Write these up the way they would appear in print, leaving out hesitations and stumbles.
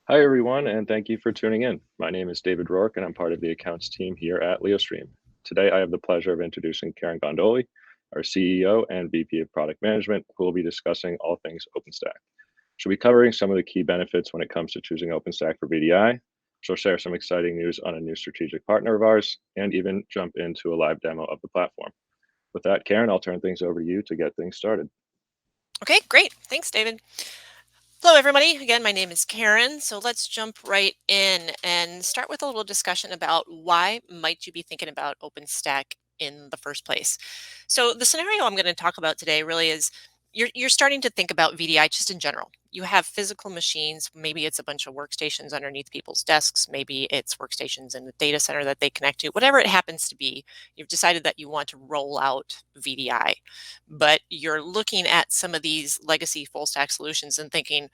Hi, everyone, and thank you for tuning in. My name is David Rourke, and I'm part of the accounts team here at Leostream. Today, I have the pleasure of introducing Karen Gondoli, our CEO and VP of Product Management, who will be discussing all things OpenStack. She'll be covering some of the key benefits when it comes to choosing OpenStack for VDI. She'll share some exciting news on a new strategic partner of ours, and even jump into a live demo of the platform. With that, Karen, I'll turn things over to you to get things started. Okay, great. Thanks, David. Hello, everybody. Again, my name is Karen. So let's jump right in and start with a little discussion about why might you be thinking about OpenStack in the first place. So the scenario I'm going to talk about today really is you're starting to think about VDI just in general. You have physical machines. Maybe it's a bunch of workstations underneath people's desks. Maybe it's workstations in the data center that they connect to. Whatever it happens to be, you've decided that you want to roll out VDI. But you're looking at some of these legacy full stack solutions and thinking,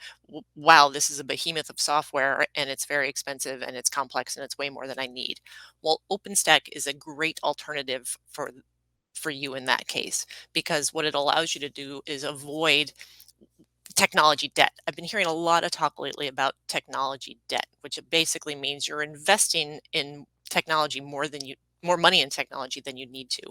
wow, this is a behemoth of software and it's very expensive and it's complex and it's way more than I need. Well, OpenStack is a great alternative for you in that case, because what it allows you to do is avoid technology debt. I've been hearing a lot of talk lately about technology debt, which basically means you're investing in technology more money in technology than you need to.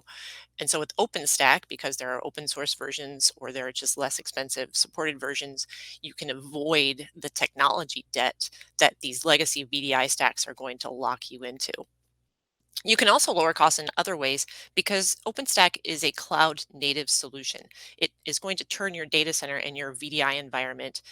And so with OpenStack, because there are open source versions or there are just less expensive supported versions, you can avoid the technology debt that these legacy VDI stacks are going to lock you into. You can also lower costs in other ways because OpenStack is a cloud native solution. It is going to turn your data center and your VDI environment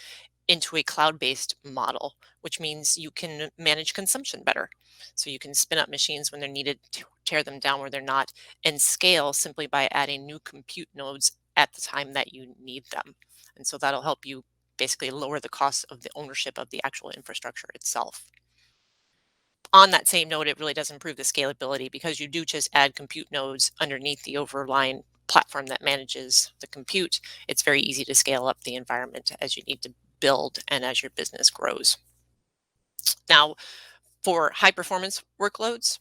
into a cloud-based model, which means you can manage consumption better. So you can spin up machines when they're needed, tear them down where they're not, and scale simply by adding new compute nodes at the time that you need them. And so that'll help you basically lower the cost of the ownership of the actual infrastructure itself. On that same note, it really does improve the scalability because you do just add compute nodes underneath the overlying platform that manages the compute. It's very easy to scale up the environment as you need to build and as your business grows. Now, for high performance workloads,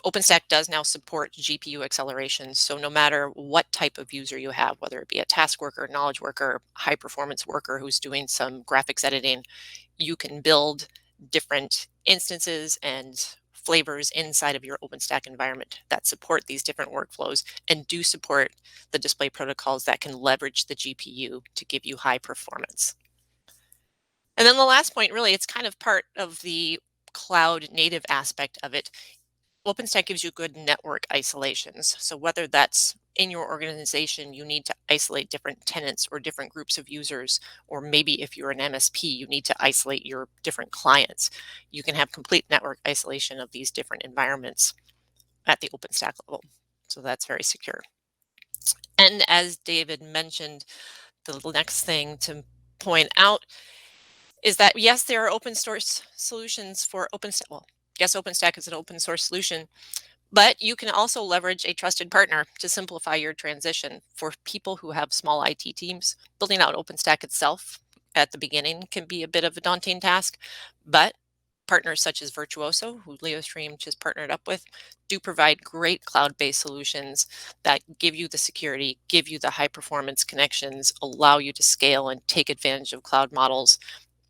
OpenStack does now support GPU acceleration. So no matter what type of user you have, whether it be a task worker, knowledge worker, high performance worker who's doing some graphics editing, you can build different instances and flavors inside of your OpenStack environment that support these different workflows and do support the display protocols that can leverage the GPU to give you high performance. And then the last point, really, it's kind of part of the cloud native aspect of it. OpenStack gives you good network isolations. So whether that's in your organization, you need to isolate different tenants or different groups of users, or maybe if you're an MSP, you need to isolate your different clients. You can have complete network isolation of these different environments at the OpenStack level. So that's very secure. And as David mentioned, the next thing to point out is that yes, there are open source solutions for OpenStack. Well, yes, OpenStack is an open source solution, but you can also leverage a trusted partner to simplify your transition. For people who have small IT teams, building out OpenStack itself at the beginning can be a bit of a daunting task, but partners such as Virtuoso, who Leostream just partnered up with, do provide great cloud-based solutions that give you the security, give you the high performance connections, allow you to scale and take advantage of cloud models,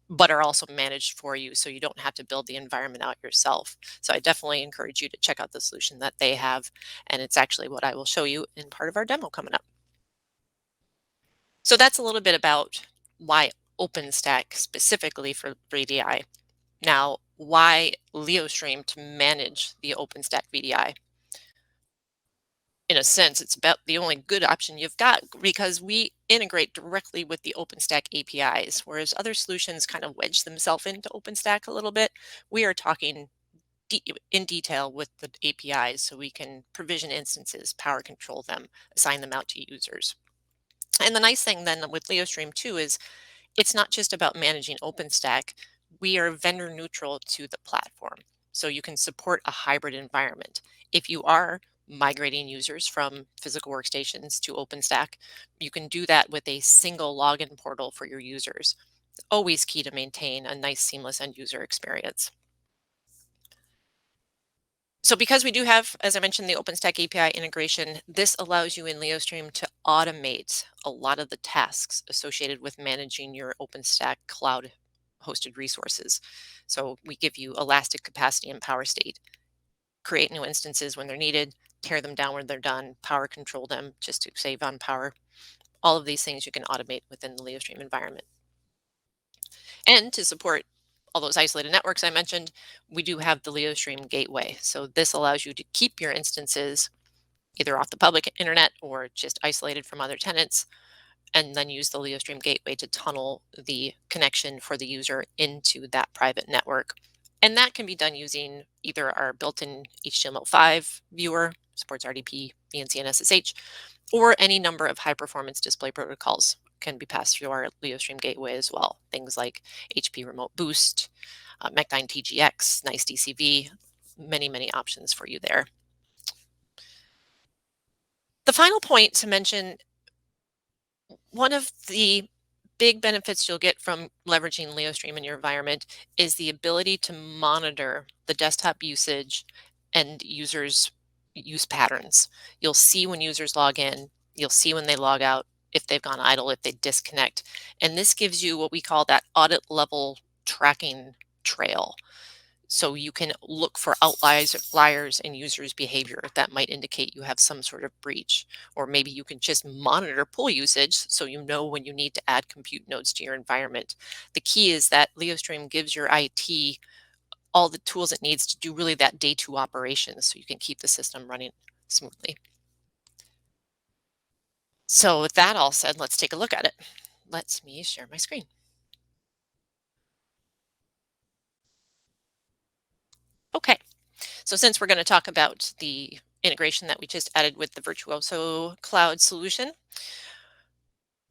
but are also managed for you so you don't have to build the environment out yourself. So I definitely encourage you to check out the solution that they have, and it's actually what I will show you in part of our demo coming up. So that's a little bit about why OpenStack specifically for 3DI. Now, why Leostream to manage the OpenStack VDI? In a sense, it's about the only good option you've got because we integrate directly with the OpenStack APIs, whereas other solutions kind of wedge themselves into OpenStack a little bit. We are talking in detail with the APIs so we can provision instances, power control them, assign them out to users. And the nice thing then with Leostream too is it's not just about managing OpenStack. We are vendor neutral to the platform. So you can support a hybrid environment. If you are migrating users from physical workstations to OpenStack, you can do that with a single login portal for your users. Always key to maintain a nice seamless end user experience. So because we do have, as I mentioned, the OpenStack API integration, this allows you in Leostream to automate a lot of the tasks associated with managing your OpenStack cloud hosted resources. So we give you elastic capacity and power state. Create new instances when they're needed, tear them down when they're done, power control them just to save on power. All of these things you can automate within the Leostream environment. And to support all those isolated networks I mentioned, we do have the Leostream Gateway. So this allows you to keep your instances either off the public internet or just isolated from other tenants, and then use the Leostream Gateway to tunnel the connection for the user into that private network. And that can be done using either our built-in HTML5 viewer, supports RDP, VNC, and SSH, or any number of high-performance display protocols can be passed through our Leostream Gateway as well. Things like HP Remote Boost, Mech9 TGX, Nice DCV, many options for you there. The final point to mention, one of the big benefits you'll get from leveraging Leostream in your environment is the ability to monitor the desktop usage and users' use patterns. You'll see when users log in, you'll see when they log out, if they've gone idle, if they disconnect. And this gives you what we call that audit level tracking trail. So you can look for outliers in users' behavior that might indicate you have some sort of breach. Or maybe you can just monitor pool usage so you know when you need to add compute nodes to your environment. The key is that Leostream gives your IT all the tools it needs to do really that day two operations so you can keep the system running smoothly. So with that all said, let's take a look at it. Let me share my screen. Okay, so since we're going to talk about the integration that we just added with the Virtuoso Cloud solution,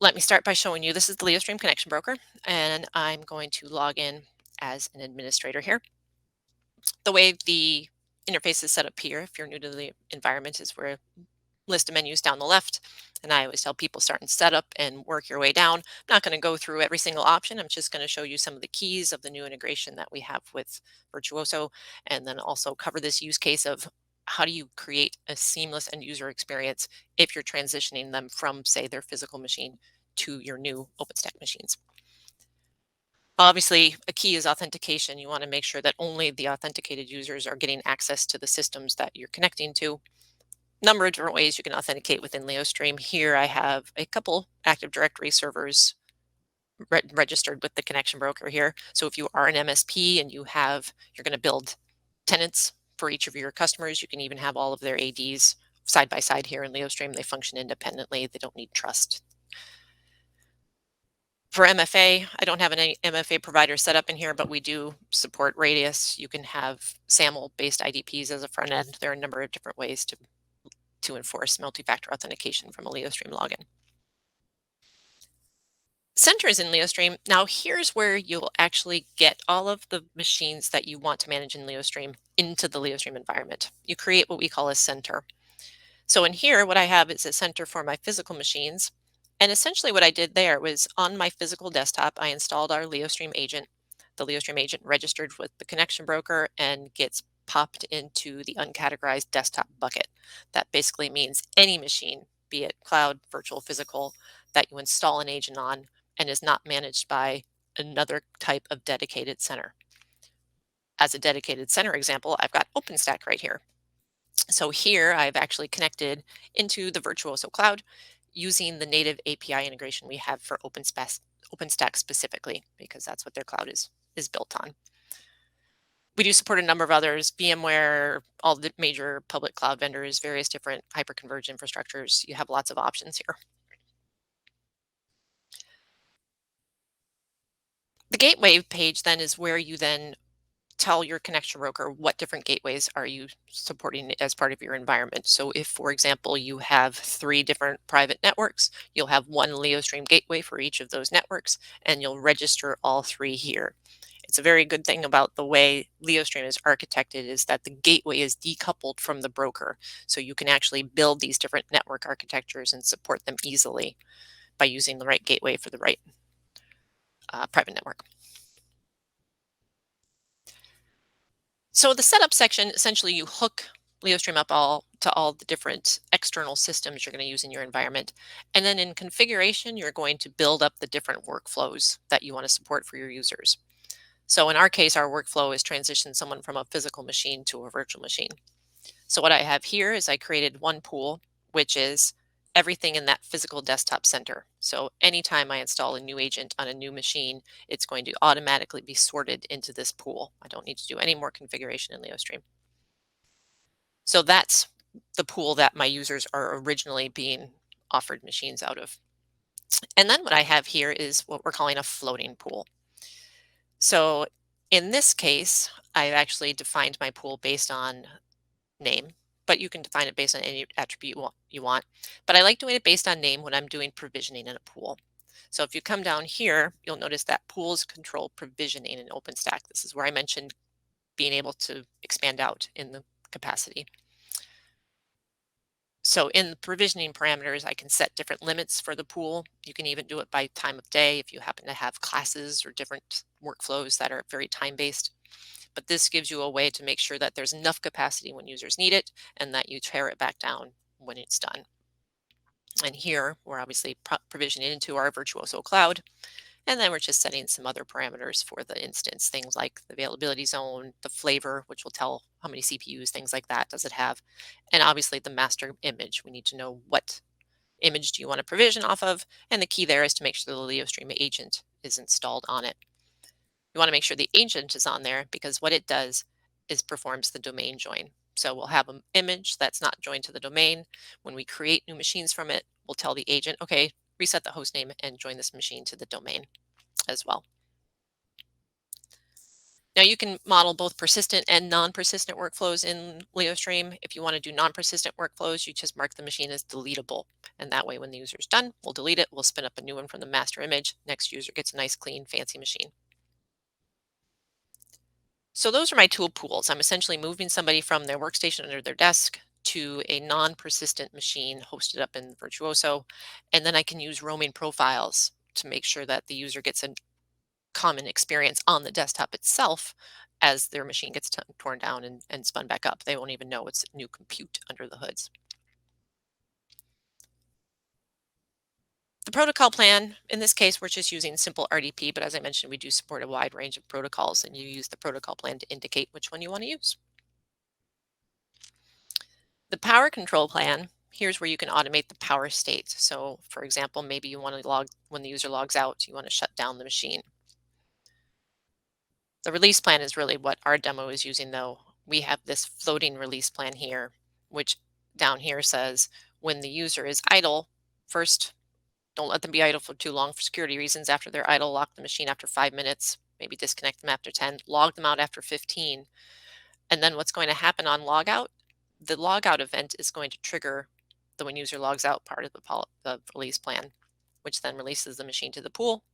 let me start by showing you this is the Leostream connection broker, and I'm going to log in as an administrator here. The way the interface is set up here, if you're new to the environment, is where list of menus down the left. And I always tell people start in setup and work your way down. I'm not going to go through every single option. I'm just going to show you some of the keys of the new integration that we have with Virtuoso, and then also cover this use case of how do you create a seamless end user experience if you're transitioning them from, say, their physical machine to your new OpenStack machines. Obviously, a key is authentication. You want to make sure that only the authenticated users are getting access to the systems that you're connecting to. Number of different ways you can authenticate within Leostream. Here I have a couple Active Directory servers registered with the connection broker here. So if you are an MSP and you're going to build tenants for each of your customers, you can even have all of their ADs side by side here in Leostream. They function independently. They don't need trust. For MFA, I don't have any MFA provider set up in here, but we do support Radius. You can have SAML-based IDPs as a front end. There are a number of different ways to enforce multi-factor authentication from a Leostream login. Center is in Leostream. Now here's where you'll actually get all of the machines that you want to manage in Leostream into the Leostream environment. You create what we call a center. So in here, what I have is a center for my physical machines. And essentially what I did there was on my physical desktop, I installed our Leostream agent. The Leostream agent registered with the connection broker and gets popped into the uncategorized desktop bucket. That basically means any machine, be it cloud, virtual, physical, that you install an agent on and is not managed by another type of dedicated center. As a dedicated center example, I've got OpenStack right here. So here I've actually connected into the Virtuoso Cloud using the native API integration we have for OpenStack specifically, because that's what their cloud is built on. We do support a number of others, VMware, all the major public cloud vendors, various different hyperconverged infrastructures. You have lots of options here. The gateway page then is where you then tell your connection broker what different gateways are you supporting as part of your environment. So if, for example, you have 3 different private networks, you'll have one Leostream gateway for each of those networks, and you'll register all 3 here. It's a very good thing about the way Leostream is architected is that the gateway is decoupled from the broker. So you can actually build these different network architectures and support them easily by using the right gateway for the right private network. So the setup section, essentially you hook Leostream up to all the different external systems you're going to use in your environment. And then in configuration, you're going to build up the different workflows that you want to support for your users. So in our case, our workflow is transition someone from a physical machine to a virtual machine. So what I have here is I created one pool, which is everything in that physical desktop center. So anytime I install a new agent on a new machine, it's going to automatically be sorted into this pool. I don't need to do any more configuration in Leostream. So that's the pool that my users are originally being offered machines out of. And then what I have here is what we're calling a floating pool. So in this case, I've actually defined my pool based on name, but you can define it based on any attribute you want. But I like doing it based on name when I'm doing provisioning in a pool. So if you come down here, you'll notice that pools control provisioning in OpenStack. This is where I mentioned being able to expand out in the capacity. So in the provisioning parameters, I can set different limits for the pool. You can even do it by time of day if you happen to have classes or different workflows that are very time-based. But this gives you a way to make sure that there's enough capacity when users need it and that you tear it back down when it's done. And here we're obviously provisioning into our Virtuoso cloud. And then we're just setting some other parameters for the instance, things like the availability zone, the flavor, which will tell how many CPUs, things like that, does it have? And obviously the master image. We need to know what image do you want to provision off of. And the key there is to make sure the Leostream agent is installed on it. You want to make sure the agent is on there because what it does is performs the domain join. So we'll have an image that's not joined to the domain. When we create new machines from it, we'll tell the agent, okay, reset the host name and join this machine to the domain as well. Now you can model both persistent and non-persistent workflows in Leostream. If you want to do non-persistent workflows, you just mark the machine as deletable. And that way when the user's done, we'll delete it. We'll spin up a new one from the master image. Next user gets a nice, clean, fancy machine. So those are my tool pools. I'm essentially moving somebody from their workstation under their desk to a non-persistent machine hosted up in Virtuoso. And then I can use roaming profiles to make sure that the user gets a common experience on the desktop itself as their machine gets torn down and spun back up. They won't even know it's new compute under the hoods. The protocol plan, in this case, we're just using simple RDP, but as I mentioned, we do support a wide range of protocols, and you use the protocol plan to indicate which one you want to use. The power control plan, here's where you can automate the power state. So for example, maybe you want to log, when the user logs out, you want to shut down the machine. The release plan is really what our demo is using though. We have this floating release plan here, which down here says when the user is idle, first, don't let them be idle for too long for security reasons. After they're idle, lock the machine after 5 minutes, maybe disconnect them after 10, log them out after 15. And then what's going to happen on logout? The logout event is going to trigger the when user logs out part of the release plan, which then releases the machine to the pool.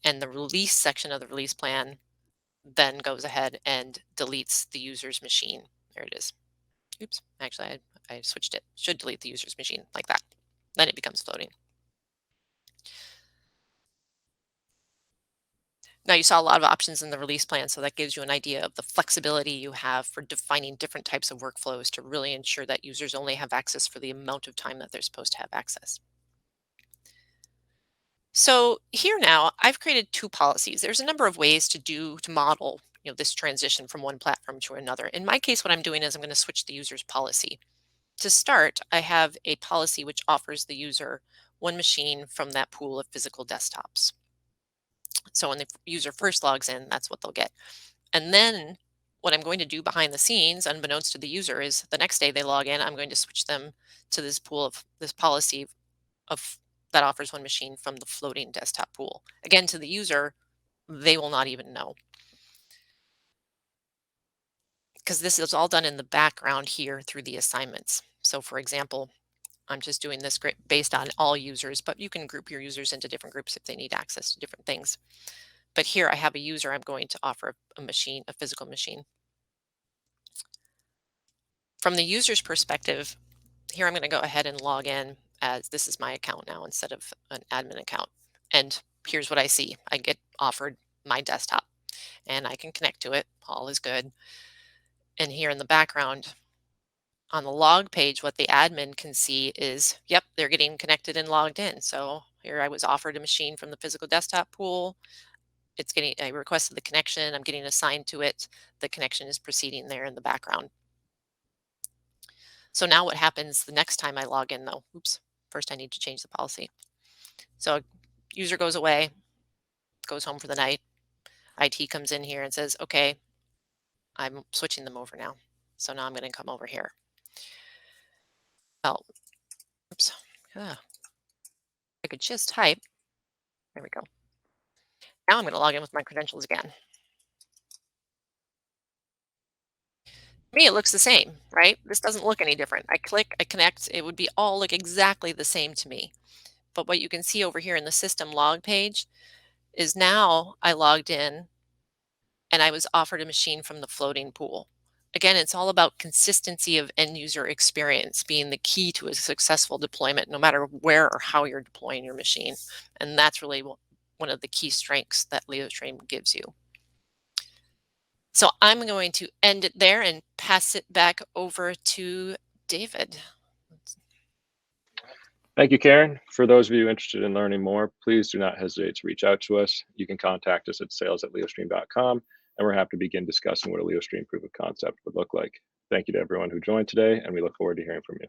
And the release section of the release plan then goes ahead and deletes the user's machine. There it is. Oops, actually I switched it. Should delete the user's machine like that. Then it becomes floating. Now you saw a lot of options in the release plan, so that gives you an idea of the flexibility you have for defining different types of workflows to really ensure that users only have access for the amount of time that they're supposed to have access. So here now, I've created two policies. There's a number of ways to model this transition from one platform to another. In my case, what I'm doing is I'm going to switch the user's policy. To start, I have a policy which offers the user one machine from that pool of physical desktops. So when the user first logs in, that's what they'll get. And then what I'm going to do behind the scenes, unbeknownst to the user, is the next day they log in, I'm going to switch them to this pool of this policy of that offers one machine from the floating desktop pool. Again, to the user, they will not even know, because this is all done in the background here through the assignments. So for example, I'm just doing this based on all users, but you can group your users into different groups if they need access to different things. But here I have a user I'm going to offer a machine, a physical machine. From the user's perspective, here I'm going to go ahead and log in as this is my account now instead of an admin account. And here's what I see. I get offered my desktop and I can connect to it. All is good. And here in the background on the log page, what the admin can see is, yep, they're getting connected and logged in. So here I was offered a machine from the physical desktop pool. I requested the connection, I'm getting assigned to it, the connection is proceeding there in the background. So now what happens the next time I log in though? Oops, first I need to change the policy. So user goes away, goes home for the night. IT comes in here and says, okay, I'm switching them over now. So now I'm going to come over here. Well, oops. I could just type. There we go. Now I'm going to log in with my credentials again. To me, it looks the same, right? This doesn't look any different. I click, I connect. It would be all look exactly the same to me. But what you can see over here in the system log page is now I logged in and I was offered a machine from the floating pool. Again, it's all about consistency of end user experience being the key to a successful deployment, no matter where or how you're deploying your machine. And that's really one of the key strengths that Leostream gives you. So I'm going to end it there and pass it back over to David. Thank you, Karen. For those of you interested in learning more, please do not hesitate to reach out to us. You can contact us at sales@leostream.com, and we're happy to begin discussing what a Leostream proof of concept would look like. Thank you to everyone who joined today, and we look forward to hearing from you.